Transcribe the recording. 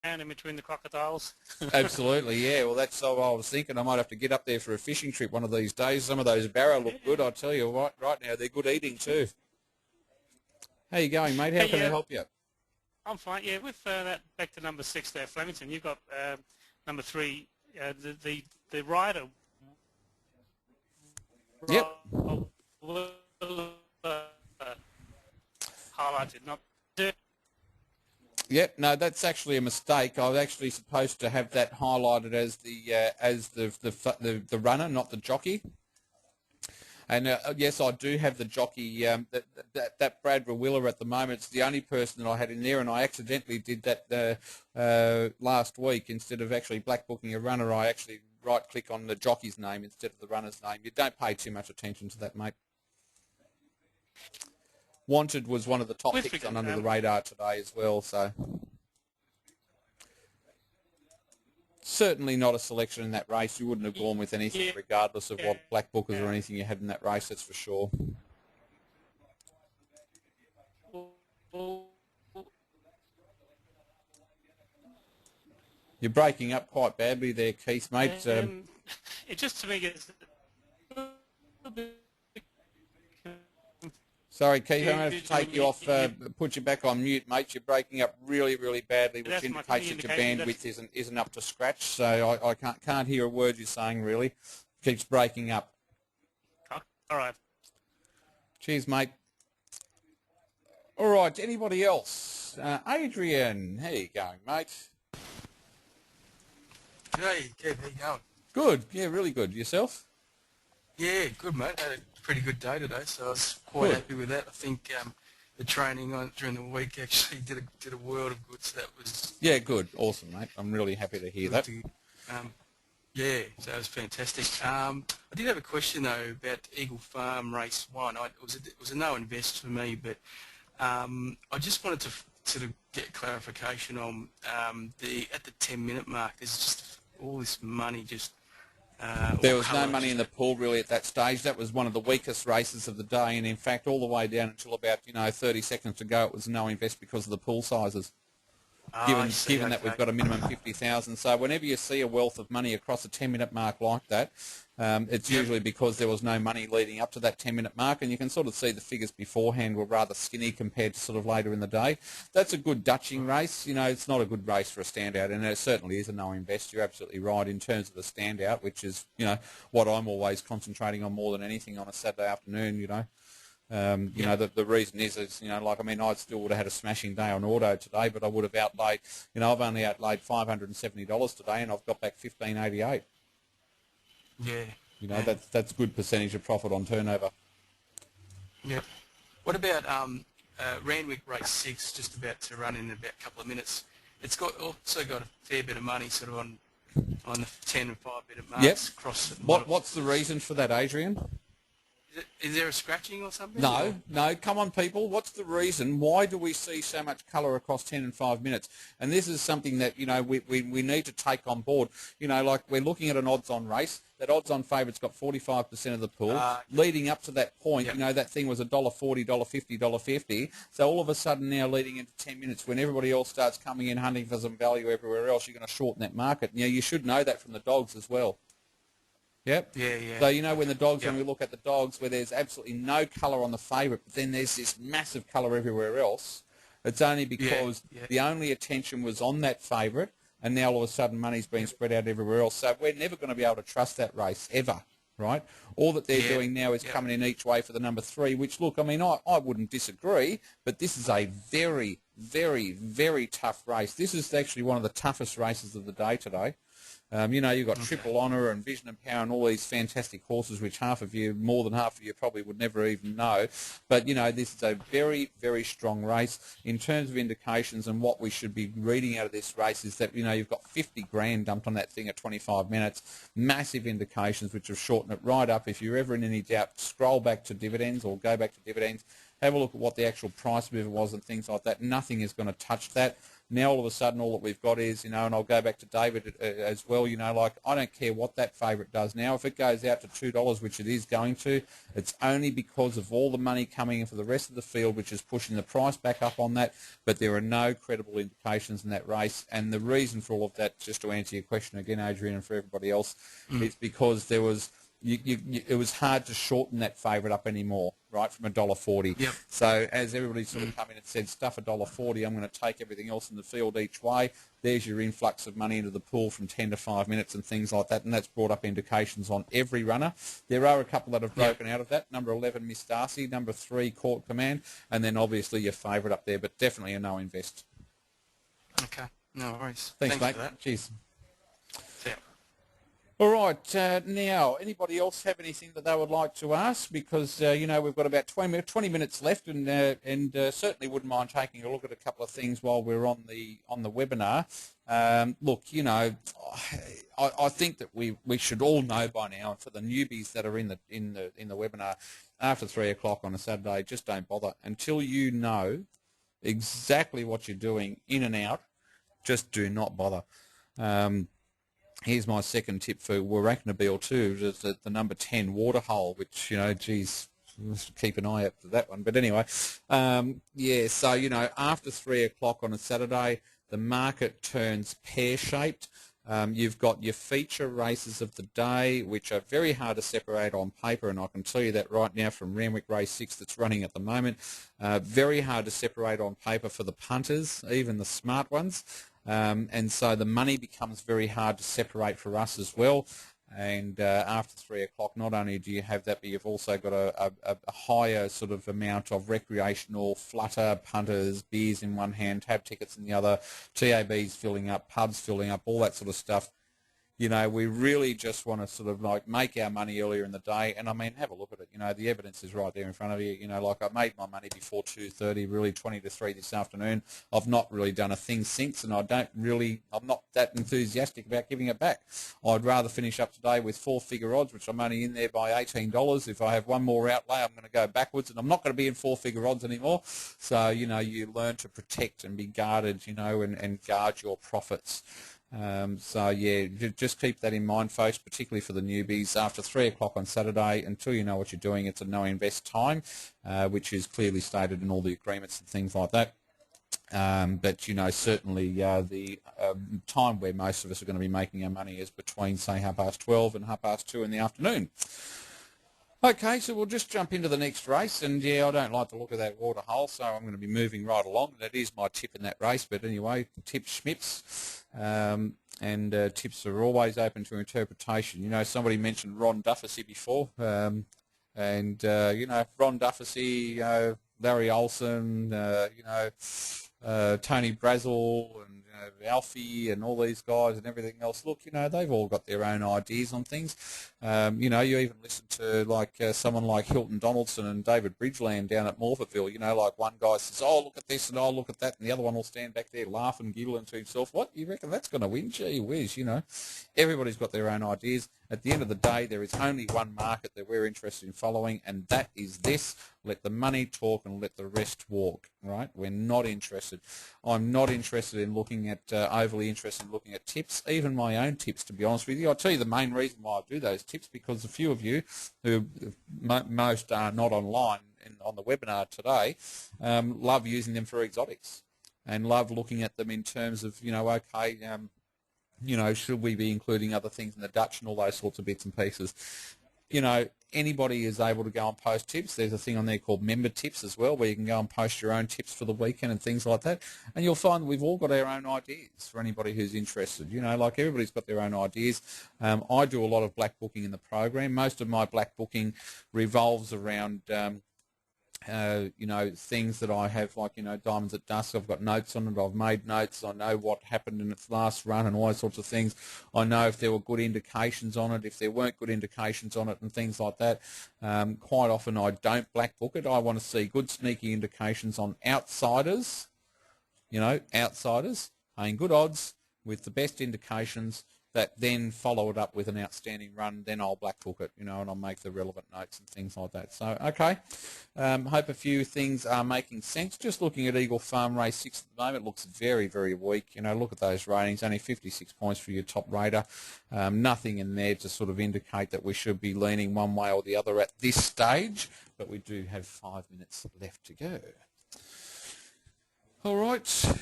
in between the crocodiles. Absolutely, yeah. Well, that's what I was thinking. I might have to get up there for a fishing trip one of these days. Some of those barra look good, I tell you what. Right now, they're good eating too. How you going, mate? How can I Hey, help you? I'm fine. Yeah, with that back to number 6 there, Flemington. You've got number 3, the rider. Yep. Highlighted, not. Yep. No, that's actually a mistake. I was actually supposed to have that highlighted as the runner, not the jockey. And yes, I do have the jockey. That Brad Rawiller at the moment is the only person that I had in there, and I accidentally did that last week. Instead of actually black booking a runner, I actually right-click on the jockey's name instead of the runner's name. You don't pay too much attention to that, mate. Wanted was one of the top picks on Under the Radar today as well, so certainly not a selection in that race. You wouldn't have gone with anything regardless of what black bookers or anything you had in that race, that's for sure. You're breaking up quite badly there, Keith, mate. It just to me gets sorry, Keith, I'm going to have to take you off, put you back on mute, mate. You're breaking up really, really badly, which indicates that your bandwidth isn't up to scratch. So I can't hear a word you're saying, really. Keeps breaking up. All right. Cheers, mate. All right, anybody else? Adrian, how you going, mate? G'day, Kev, how you going? Good, yeah, really good. Yourself? Yeah, good, mate. Had a pretty good day today, so I was quite happy with that. I think the training during the week actually did a world of good, so that was... Yeah, good. Awesome, mate. I'm really happy to hear that. Yeah, so that was fantastic. I did have a question, though, about Eagle Farm Race 1. It was a no invest for me, but I just wanted to sort of get clarification on at the 10-minute mark, there's just all this money just... there was no money in the pool really at that stage. That was one of the weakest races of the day, and in fact all the way down until about 30 seconds to go it was no invest because of the pool sizes. Given that we've got a minimum 50,000, so whenever you see a wealth of money across a 10-minute mark like that, it's usually because there was no money leading up to that 10-minute mark, and you can sort of see the figures beforehand were rather skinny compared to sort of later in the day. That's a good Dutching race. It's not a good race for a standout, and it certainly is a no invest. You're absolutely right in terms of a standout, which is what I'm always concentrating on more than anything on a Saturday afternoon. The reason is I still would have had a smashing day on auto today, but I would have outlaid, I've only outlaid $570 today, and I've got back $15.88. Yeah. That's good percentage of profit on turnover. Yeah. What about Randwick Race 6, just about to run in about a couple of minutes? It's also got a fair bit of money sort of on the 10 and 5-minute marks across. What's the reason for that, Adrian? Is there a scratching or something? No, come on people, what's the reason? Why do we see so much colour across 10 and 5 minutes? And this is something that, we need to take on board. Like we're looking at an odds-on race. That odds-on favourite's got 45% of the pool. Leading up to that point, that thing was $1.40, $1.50, $1.50. So all of a sudden now leading into 10 minutes when everybody else starts coming in hunting for some value everywhere else, you're going to shorten that market. You should know that from the dogs as well. Yep. Yeah. So, when the dogs, when we look at the dogs where there's absolutely no colour on the favourite, but then there's this massive colour everywhere else, it's only because the only attention was on that favourite, and now all of a sudden money's been spread out everywhere else. So we're never going to be able to trust that race, ever, right? All that they're doing now is coming in each way for the number 3, which, look, I wouldn't disagree, but this is a very, very, very tough race. This is actually one of the toughest races of the day today. You've got Triple Honour and Vision and Power and all these fantastic horses, which more than half of you probably would never even know. But, this is a very, very strong race. In terms of indications and what we should be reading out of this race is that, you've got 50 grand dumped on that thing at 25 minutes. Massive indications which have shortened it right up. If you're ever in any doubt, scroll back to dividends or go back to dividends. Have a look at what the actual price mover was and things like that. Nothing is going to touch that. Now all of a sudden all that we've got is, and I'll go back to David as well, like I don't care what that favourite does now. If it goes out to $2, which it is going to, it's only because of all the money coming in for the rest of the field, which is pushing the price back up on that, but there are no credible indications in that race. And the reason for all of that, just to answer your question again, Adrian, and for everybody else, is because there was it was hard to shorten that favourite up anymore, right, from $1.40. Yep. So as everybody sort of come in and said, stuff $1.40, I'm going to take everything else in the field each way, there's your influx of money into the pool from 10 to 5 minutes and things like that, and that's brought up indications on every runner. There are a couple that have broken out of that. Number 11, Miss Darcy. Number 3, Court Command. And then obviously your favourite up there, but definitely a no invest. Okay, no worries. Thanks mate. For that. Cheers. Yeah. All right, now, anybody else have anything that they would like to ask? Because, we've got about 20 minutes left, and certainly wouldn't mind taking a look at a couple of things while we're on the webinar. Look, I think that we should all know by now, and for the newbies that are in the webinar, after 3 o'clock on a Saturday, just don't bother. Until you know exactly what you're doing in and out, just do not bother. Here's my second tip for Warracknabeal too, is the number 10 Waterhole, which, geez, keep an eye out for that one. But anyway, so, after 3 o'clock on a Saturday, the market turns pear-shaped. You've got your feature races of the day, which are very hard to separate on paper, and I can tell you that right now from Randwick Race 6 that's running at the moment. Very hard to separate on paper for the punters, even the smart ones. And so the money becomes very hard to separate for us as well. And after 3 o'clock, not only do you have that, but you've also got a higher sort of amount of recreational flutter, punters, beers in one hand, tab tickets in the other, TABs filling up, pubs filling up, all that sort of stuff. We really just want to sort of like make our money earlier in the day. And I mean, have a look at it. The evidence is right there in front of you. Like I made my money before 2:30, really 20 to 3 this afternoon. I've not really done a thing since, and I'm not that enthusiastic about giving it back. I'd rather finish up today with 4-figure odds, which I'm only in there by $18. If I have one more outlay, I'm going to go backwards, and I'm not going to be in 4-figure odds anymore. So, you learn to protect and be guarded, and guard your profits. Just keep that in mind, folks, particularly for the newbies. After 3 o'clock on Saturday, until you know what you're doing, it's a no invest time, which is clearly stated in all the agreements and things like that. But certainly the time where most of us are going to be making our money is between, say, 12:30 and 2:30 in the afternoon. Okay, so we'll just jump into the next race, and I don't like the look of that Waterhole, so I'm going to be moving right along. That is my tip in that race, but anyway, tip schmips, and tips are always open to interpretation. Somebody mentioned Ron Dufficy before, and Ron Dufficy, Larry Olsen, Tony Brazel, and Alfie and all these guys and everything else. Look, they've all got their own ideas on things. You even listen to someone like Hilton Donaldson and David Bridgeland down at Morphettville. Like one guy says, "Oh, look at this," and "Oh, look at that," and the other one will stand back there laughing, giggling to himself. "What, you reckon that's going to win? Gee whiz," Everybody's got their own ideas. At the end of the day, there is only one market that we're interested in following, and that is this. Let the money talk and let the rest walk, right? We're not interested. I'm not interested in looking at, overly interested in looking at tips, even my own tips, to be honest with you. I'll tell you the main reason why I do those tips, because a few of you, who most are not online and on the webinar today, love using them for exotics and love looking at them in terms of, should we be including other things in the Dutch and all those sorts of bits and pieces. Anybody is able to go and post tips. There's a thing on there called member tips as well, where you can go and post your own tips for the weekend and things like that. And you'll find that we've all got our own ideas for anybody who's interested. Like everybody's got their own ideas. I do a lot of black booking in the program. Most of my black booking revolves around things that I have, like, Diamonds at Dusk. I've got notes on it. I've made notes. I know what happened in its last run and all those sorts of things. I know if there were good indications on it, if there weren't good indications on it and things like that. Quite often I don't black book it. I want to see good sneaky indications on outsiders, outsiders paying good odds with the best indications, that then follow it up with an outstanding run, then I'll black book it, you know, and I'll make the relevant notes and things like that. So, okay, hope a few things are making sense. Just looking at Eagle Farm Race 6 at the moment, it looks very, very weak. You know, look at those ratings, only 56 points for your top rater. Nothing in there to sort of indicate that we should be leaning one way or the other at this stage, but we do have 5 minutes left to go. All right.